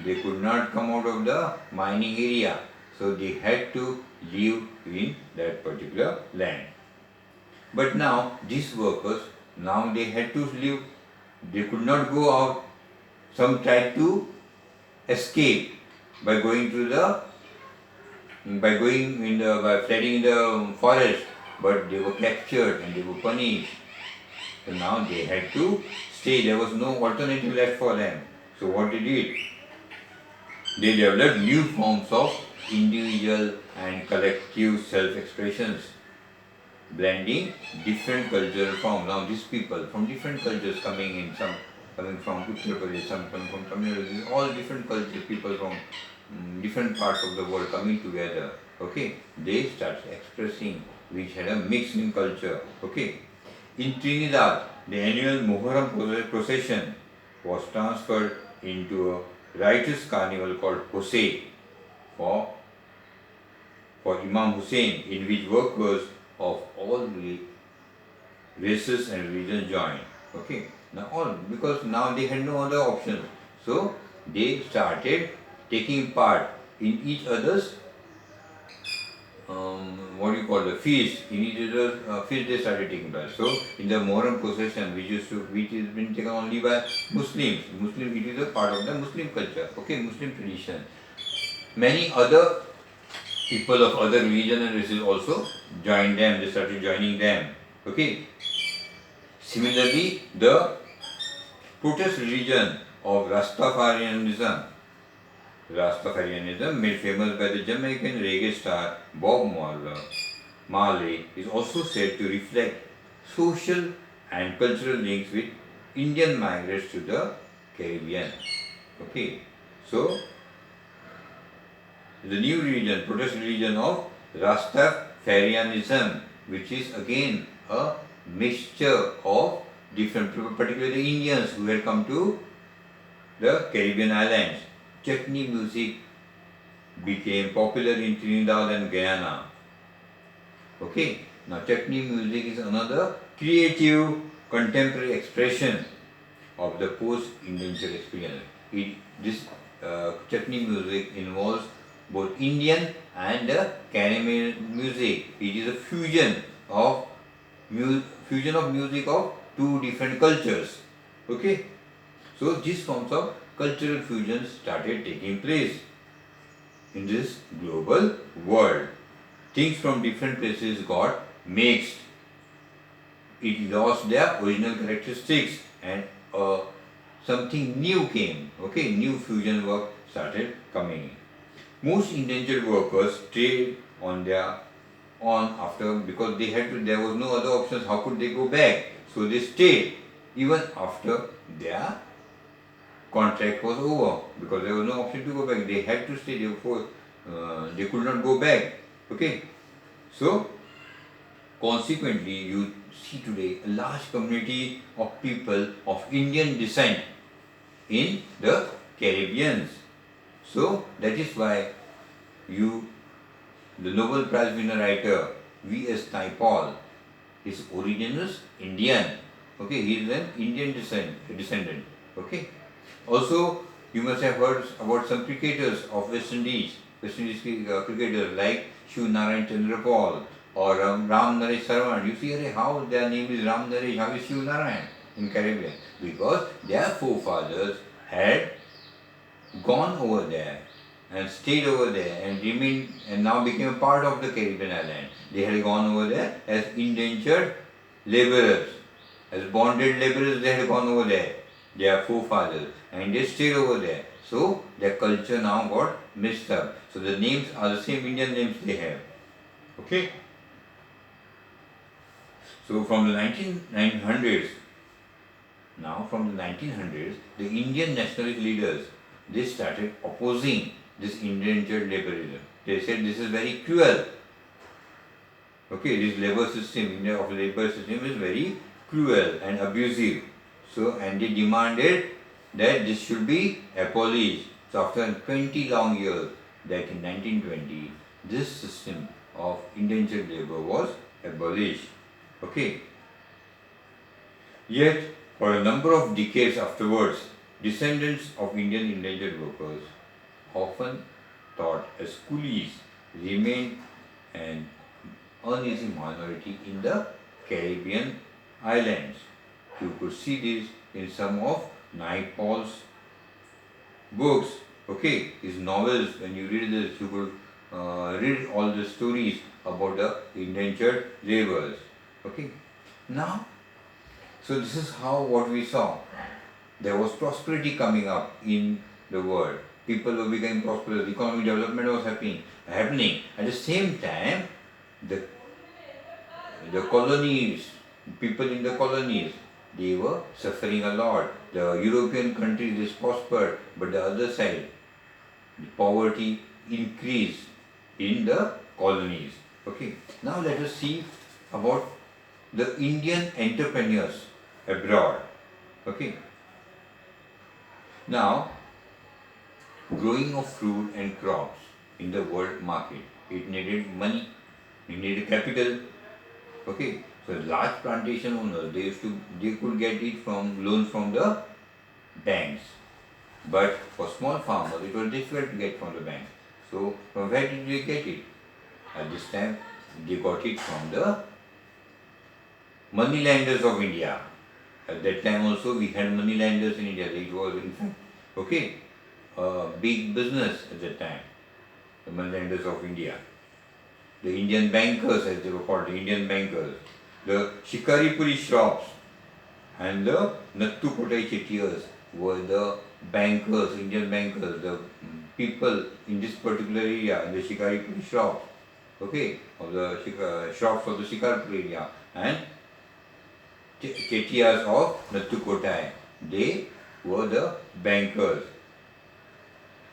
They could not come out of the mining area. So they had to live in that particular land. But now these workers, now they had to live, they could not go out. Some tried to escape by going to the, by flooding in the forest, but they were captured and they were punished. So now they had to stay. There was no alternative left for them. So what they did? They developed new forms of individual and collective self-expressions, blending different cultural forms. Now these people from different cultures coming in, some coming from Uttar Pradesh, some coming from Tamil Nadu, all different cultures, people from different parts of the world coming together. Okay, they start expressing, which had a mix in culture. Okay, in Trinidad, the annual Muharram procession was transferred into a riotous carnival called Hosei for, for Imam Hussein, in which workers of all races and religions joined. Okay, now all, because now they had no other options, so they started taking part in each other's what do you call the feast. In each other's feast they started taking part. So in the Muharram procession, which is been taken only by Muslims. It is a part of the Muslim culture. Okay, Muslim tradition. Many other people of other religion and races also joined them. They started joining them. Okay. Similarly, the protest religion of Rastafarianism, made famous by the Jamaican reggae star Bob Marley, is also said to reflect social and cultural links with Indian migrants to the Caribbean. Okay, so the new religion, protest religion of Rastafarianism, which is again a mixture of different, particularly Indians who had come to the Caribbean islands. Chutney music became popular in Trinidad and Guyana. Okay, now chutney music is another creative contemporary expression of the post-indenture experience. This chutney music involves both Indian and Caribbean music. It is a fusion of music of two different cultures. Okay, so these forms of cultural fusion started taking place in this global world. Things from different places got mixed. It lost their original characteristics and something new came. Okay, new fusion work started coming in. Most endangered workers stayed on after, because there was no other options. How could they go back? So they stayed even after their contract was over, because there was no option to go back. They had to stay, therefore they could not go back. Okay, so consequently you see today a large community of people of Indian descent in the Caribbean. So that is why the Nobel Prize winner writer V.S. Naipaul, his origin is Indian. Okay, he is an Indian descendant. Okay. Also, you must have heard about some cricketers of West Indies cricketers like Shiv Narayan Chandrapal or Ram Naresh Sarwan. You see how their name is Ram Naresh, how is Shiv Narayan in Caribbean? Because their forefathers had gone over there and stayed over there and remained and now became a part of the Caribbean island. They had gone over there as indentured laborers, as bonded laborers. They had gone over there, their forefathers, and they stayed over there. So their culture now got mixed up. So the names are the same Indian names they have. Okay. So from the 1900s, the Indian nationalist leaders, they started opposing this indentured laborism. They said this is very cruel. Okay, this labor system is very cruel and abusive. So, and they demanded that this should be abolished. So after 20 long years, that in 1920, this system of indentured labor was abolished. Okay. Yet, for a number of decades afterwards, Descendants of Indian indentured workers, often thought as coolies, remained an uneasy minority in the Caribbean islands. You could see this in some of Naipaul's books, okay, his novels. When you read this, you could read all the stories about the indentured laborers. Okay, now, so this is how what we saw. There was prosperity coming up in the world. People were becoming prosperous. Economic development was happening. At the same time, the the colonies, people in the colonies, they were suffering a lot. The European countries is prospered, but the other side, the poverty increased in the colonies. Okay. Now let us see about the Indian entrepreneurs abroad. Okay. Now, growing of fruit and crops in the world market, it needed money, it needed capital. Okay, so large plantation owners, they could get it from loans from the banks, but for small farmers it was difficult to get from the bank. So from where did they get it? At this time they got it from the money lenders of India. At that time also we had money lenders in India. It was in fact, okay, a big business at that time. The money lenders of India, the Indian bankers as they were called, the Indian bankers, the Shikaripuri shops and the Nattukotai Chettiars were the bankers, Indian bankers, the people in this particular area, in the Shikaripuri shops, okay, of the shops of the Shikaripuri area, and Chettiars of Nattukotai. They were the bankers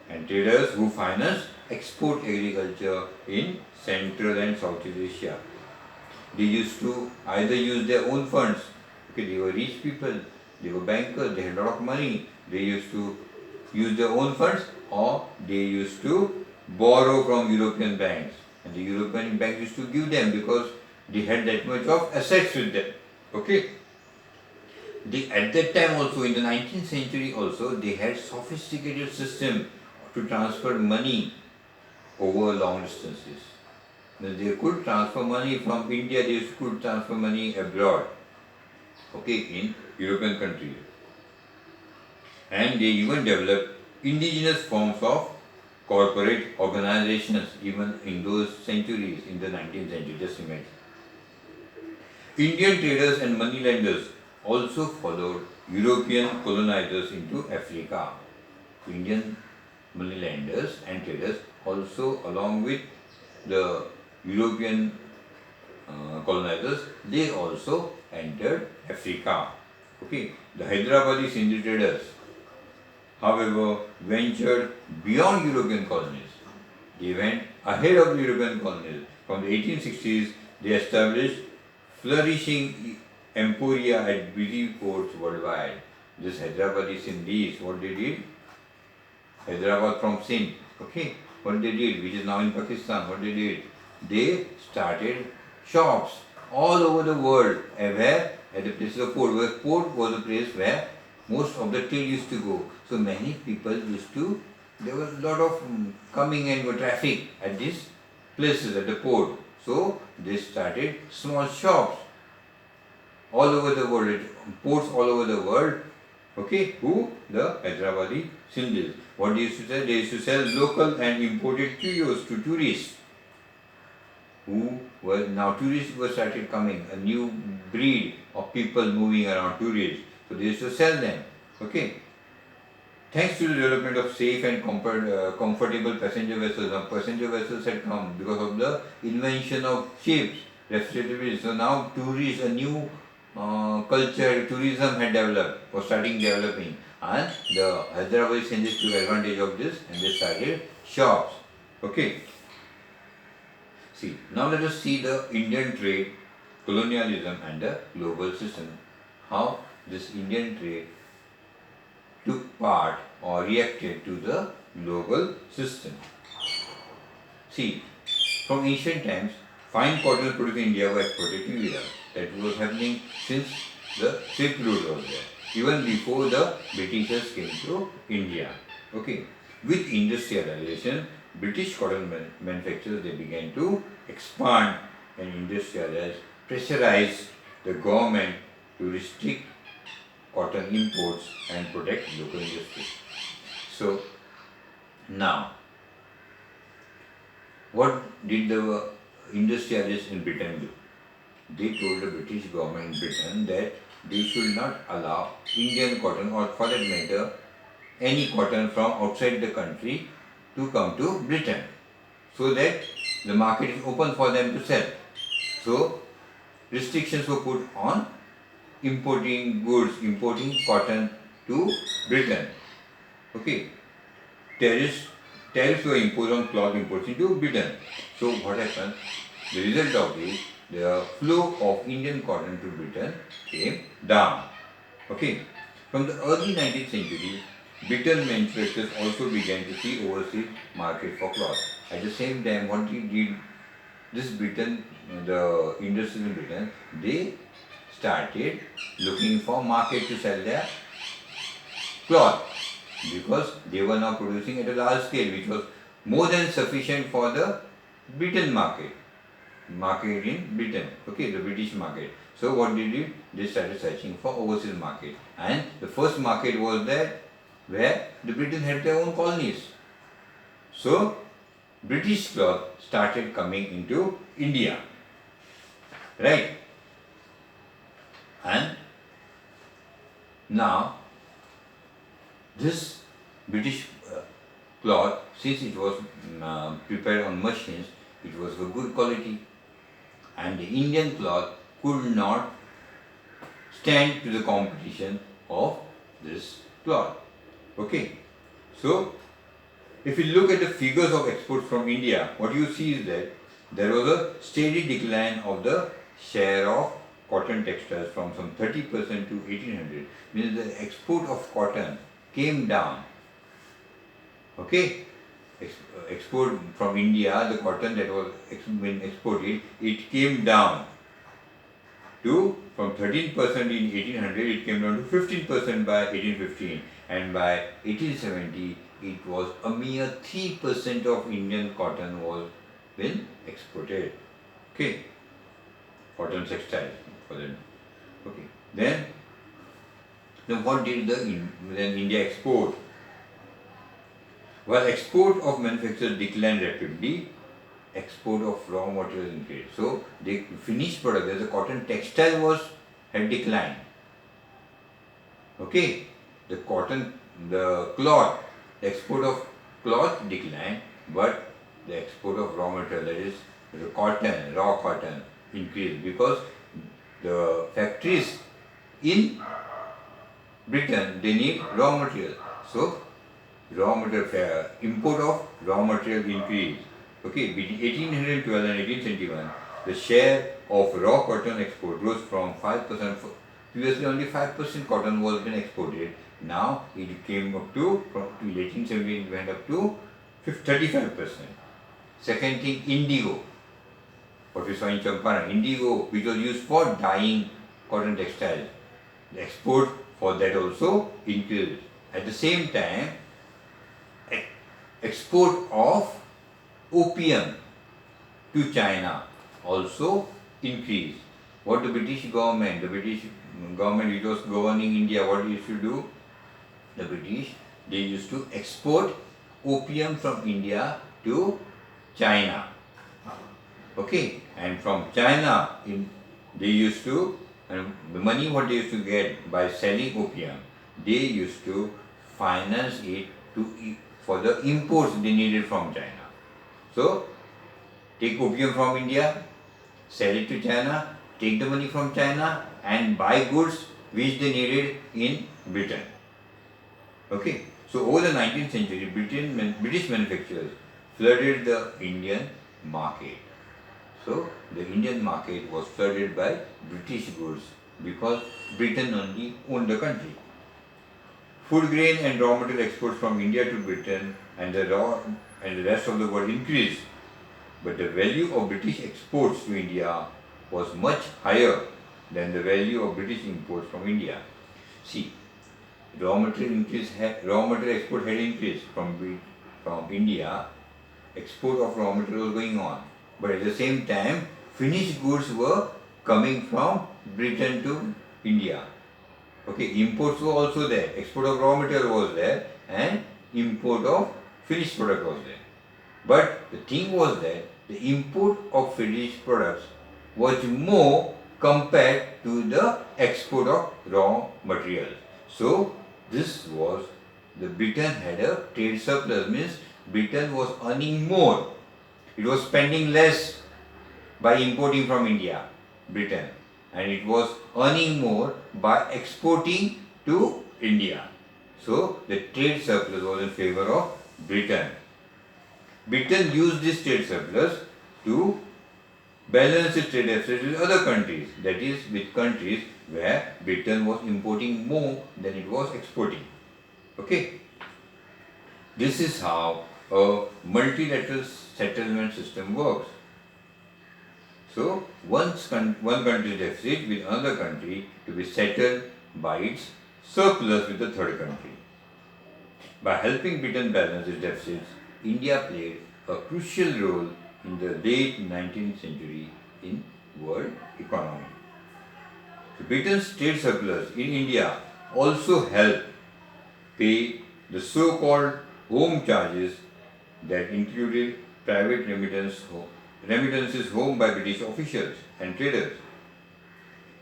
and traders who financed export agriculture in Central and Southeast Asia. They used to either use their own funds. Okay, they were rich people, they were bankers, they had a lot of money. They used to use their own funds, or they used to borrow from European banks. And the European banks used to give them because they had that much of assets with them. Okay. At that time also, in the 19th century also, they had sophisticated system to transfer money over long distances. They could transfer money from India, they could transfer money abroad, okay, in European countries. And they even developed indigenous forms of corporate organizations even in those centuries, in the 19th century, just imagine. Indian traders and moneylenders also followed European colonizers into Africa. Indian moneylenders and traders also, along with the European colonizers, they also entered Africa. Okay, the Hyderabadi Sindhi traders, however, ventured beyond European colonies. They went ahead of the European colonies. From the 1860s, they established flourishing emporia at busy ports worldwide. This Hyderabadi Sindhis, what they did? Hyderabad from Sindh, okay, what they did, which is now in Pakistan, what they did? They started shops all over the world, where at the place of port, where port was the place where most of the trade used to go. So many people used to, there was a lot of coming and go traffic at these places, at the port. So they started small shops all over the world, ports all over the world. Okay, who? The Hyderabadi Sindhis. What they used to sell? They used to sell local and imported curios to tourists. Who were now tourists were started coming, a new breed of people moving around, tourists. So they used to sell them. Okay. Thanks to the development of safe and comfortable passenger vessels, now passenger vessels had come because of the invention of ships, refrigerated. So now tourists, a new culture, tourism had developed, was starting developing, and the Hyderabadi Sindhis took advantage of this and they started shops. Okay. See, now let us see the Indian trade, colonialism and the global system. How this Indian trade took part or reacted to the global system. See, from ancient times, fine cotton produced in India were exported to Europe. That was happening since the Silk Road was there. even before the Britishers came to India. Okay, with industrialization, British cotton manufacturers, they began to expand and industrialize, pressurize the government to restrict cotton imports and protect local industry. So now, what did the industrialists in Britain do? They told the British government in Britain that they should not allow Indian cotton, or for that matter any cotton from outside the country, to come to Britain, so that the market is open for them to sell. So restrictions were put on importing goods, importing cotton to Britain. Okay, tariffs were imposed on cloth imports into Britain. So what happened? The result of it, the flow of Indian cotton to Britain came down. Okay, from the early 19th century, Britain manufacturers also began to see overseas market for cloth. At the same time, what did this Britain, the industries in Britain, they started looking for market to sell their cloth, because they were now producing at a large scale, which was more than sufficient for the Britain market in Britain, okay, the British market. So what they did? They started searching for overseas market, and the first market was there where the Britain had their own colonies. So British cloth started coming into India, right? And now this British cloth, since it was prepared on machines, it was of good quality, and the Indian cloth could not stand to the competition of this cloth. Okay, so if you look at the figures of exports from India, what you see is that there was a steady decline of the share of cotton textiles from some 30% to 1800. Means the export of cotton came down. Okay, export from India, the cotton that was being exported, it came down to from 13% in 1800, it came down to 15% by 1815, and by 1870 it was a mere 3% of Indian cotton was been exported. Okay, cotton textiles for them. Okay, then what did then India export? While export of manufacturers declined rapidly, export of raw materials increased. So the finished product, as the cotton textile had declined. Okay, the cloth, the export of cloth declined, but the export of raw material, that is the cotton, raw cotton, increased, because the factories in Britain, they need raw material. So import of raw material increased. Okay, between 1812 and 1871, the share of raw cotton export rose from 5%. Previously, only 5% cotton was being exported. Now it came up to, from 1870, it went up to 35%. Second thing, indigo. What we saw in Champaran, indigo, which was used for dyeing cotton textiles. The export for that also increased. At the same time, export of opium to China also increased. What the British government which was governing India, what used to do? The British, they used to export opium from India to China. Okay, and from China, they used to, and the money what they used to get by selling opium, they used to finance it for the imports they needed from China. So, take opium from India, sell it to China, take the money from China, and buy goods which they needed in Britain. Okay, so over the 19th century, British manufacturers flooded the Indian market. So the Indian market was flooded by British goods because Britain only owned the country. Food grain and raw material exports from India to Britain and the rest of the world increased, but the value of British exports to India was much higher than the value of British imports from India. See, raw material export had increased from India. Export of raw material was going on, but at the same time, finished goods were coming from Britain to India. Okay, imports were also there. Export of raw material was there, and import of finished product was there. But the thing was that the import of finished products was more compared to the export of raw materials. So this was the Britain had a trade surplus, means Britain was earning more. It was spending less by importing from India, Britain, and it was earning more by exporting to India. So the trade surplus was in favor of Britain. Britain used this trade surplus to balance its trade deficit with other countries, that is, with countries where Britain was importing more than it was exporting. Okay, this is how a multilateral settlement system works. So, one country's deficit with another country to be settled by its surplus with the third country. By helping Britain balance its deficits, India played a crucial role in the late 19th century in world economy. So Britain's trade surplus in India also helped pay the so-called home charges that included private remittances home by British officials and traders,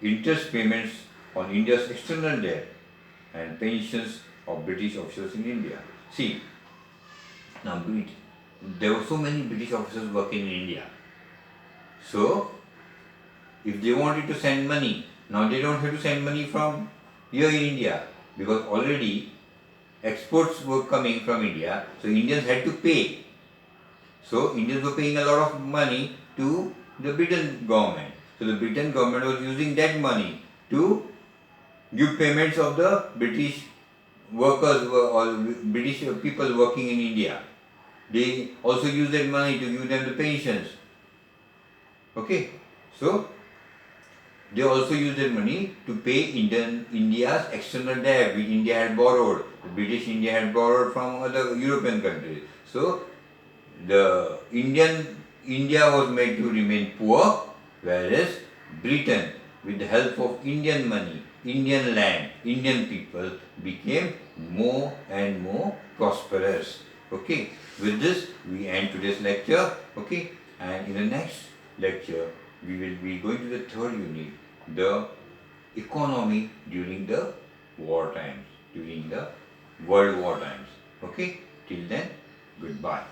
interest payments on India's external debt, and pensions of British officials in India. See, now there were so many British officers working in India. So, if they wanted to send money, now they don't have to send money from here in India, because already exports were coming from India, so Indians had to pay. So Indians were paying a lot of money to the Britain government. So the Britain government was using that money to give payments of the British workers or British people working in India. They also use that money to give them the pensions. Okay, so they also use that money to pay India's external debt which India had borrowed. The British India had borrowed from other European countries. So the India was made to remain poor, whereas Britain, with the help of Indian money, Indian land, Indian people, became more and more prosperous. Okay, with this we end today's lecture. Okay, and in the next lecture we will be going to the third unit, the economy during the war times, during the World War times. Okay, till then, goodbye.